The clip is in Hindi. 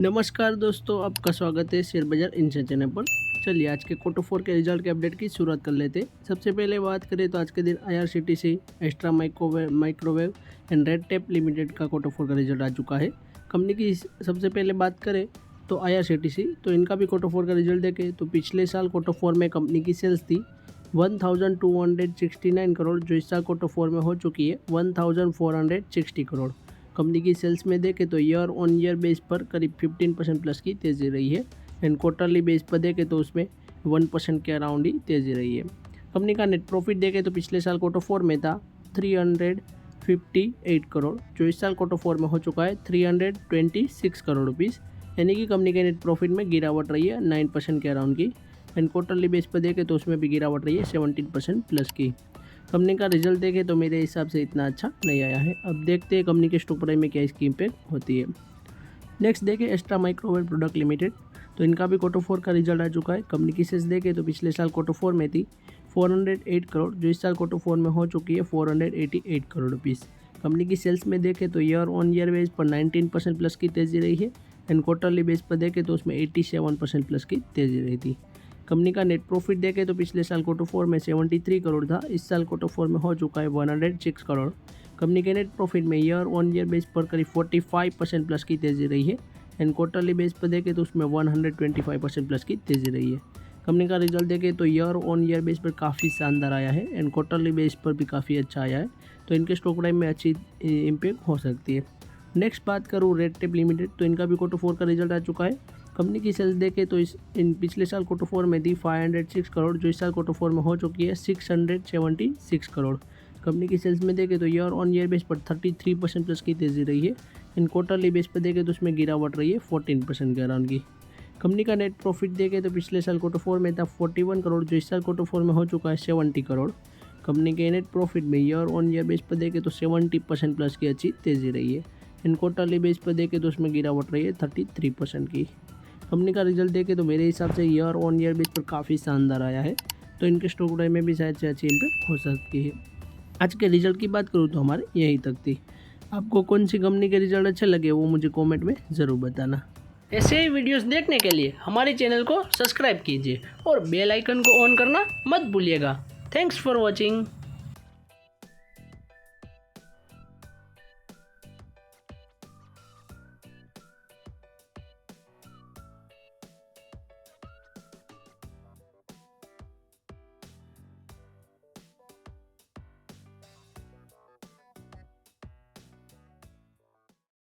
नमस्कार दोस्तों, आपका स्वागत है शेयर बाजार इनसाइड चैनल पर। चलिए आज के क्वार्टर 4 के रिजल्ट के अपडेट की शुरुआत कर लेते हैं। सबसे पहले बात करें तो आज के दिन IRCTC, extra microwave and red tape limited का क्वार्टर 4 का रिजल्ट आ चुका है। कंपनी की सबसे पहले बात करें तो IRCTC, तो इनका भी क्वार्टर 4 का रिजल्ट देखें तो पिछले साल क्वार्टर 4 में कंपनी की सेल्स थी 1269 करोड़, जो इस साल क्वार्टर 4 में हो चुकी है 1460 करोड़। कंपनी की सेल्स में देखें तो ईयर ऑन ईयर बेस पर करीब 15% प्लस की तेज़ी रही है एंड क्वार्टरली बेस पर देखें तो उसमें 1% के अराउंड ही तेज़ी रही है। कंपनी का नेट प्रॉफिट देखें तो पिछले साल क्वार्टर 4 में था 358 करोड़, जो इस साल क्वार्टर 4 में हो चुका है 326 करोड़ रुपीज़, यानी कि कंपनी के नेट प्रॉफिट में गिरावट रही है 9% के अराउंड की एंड क्वार्टरली बेस पर देखें तो उसमें भी गिरावट रही है 17% प्लस की। कंपनी का रिजल्ट देखें तो मेरे हिसाब से इतना अच्छा नहीं आया है। अब देखते हैं कंपनी के स्टॉक प्राइस में क्या इसकी इम्पैक्ट होती है। नेक्स्ट देखें एक्स्ट्रा माइक्रोवेव प्रोडक्ट लिमिटेड, तो इनका भी क्वार्टर 4 का रिजल्ट आ चुका है। कंपनी की सेल्स देखें तो पिछले साल क्वार्टर 4 में थी 408 करोड़, जो इस साल क्वार्टर 4 में हो चुकी है 488 करोड़ रुपीज़। कंपनी की सेल्स में देखें तो ईयर ऑन ईयर बेस पर 19% प्लस की तेज़ी रही है एंड क्वार्टरली बेस पर देखें तो उसमें 87% प्लस की तेज़ी रही थी। कंपनी का नेट प्रॉफिट देखें तो पिछले साल क्वार्टर 4 में 73 करोड़ था, इस साल क्वार्टर 4 में हो चुका है 106 करोड़। कंपनी के नेट प्रॉफिट में ईयर ऑन ईयर बेस पर करीब 45% प्लस की तेज़ी रही है एंड क्वार्टरली बेस पर देखें तो उसमें 125% प्लस की तेज़ी रही है। कंपनी का रिजल्ट देखें तो ईयर ऑन ईयर बेस पर काफ़ी शानदार आया है एंड क्वार्टरली बेस पर भी काफ़ी अच्छा आया है, तो इनके स्टॉक प्राइस में अच्छी इम्पैक्ट हो सकती है। नेक्स्ट बात करूँ रेड टेप लिमिटेड, तो इनका भी क्वार्टर 4 का रिजल्ट आ चुका है। कंपनी की सेल्स देखें तो इन पिछले साल क्वार्टर 4 में थी 506 करोड़, जो इस साल क्वार्टर 4 में हो चुकी है 676 करोड़। कंपनी की सेल्स में देखें तो ईयर ऑन ईयर बेस पर 33% प्लस की तेज़ी रही है एंड क्वार्टरली बेस पर देखें तो उसमें गिरावट रही है 14% के अराउंड की। कंपनी का नेट प्रॉफिट देखें तो पिछले साल क्वार्टर 4 में था 41 करोड़, जो इस साल क्वार्टर 4 में हो चुका है 70 करोड़। कंपनी के नेट प्रॉफिट में ईयर ऑन ईयर बेस पर देखें तो 70% प्लस की अच्छी तेज़ी रही है एंड क्वार्टरली बेस पर देखें तो उसमें गिरावट रही है 33% की। कंपनी का रिजल्ट देखें तो मेरे हिसाब से ईयर ऑन ईयर बेस पर काफ़ी शानदार आया है, तो इनके स्टॉक प्राइस में भी शायद से अच्छी इम्पैक्ट हो सकती है। आज के रिजल्ट की बात करूँ तो हमारे यहीं तक थी। आपको कौन सी कंपनी के रिजल्ट अच्छे लगे वो मुझे कमेंट में ज़रूर बताना। ऐसे ही वीडियोस देखने के लिए हमारे चैनल को सब्सक्राइब कीजिए और बेल आइकन को ऑन करना मत भूलिएगा। Thanks for watching.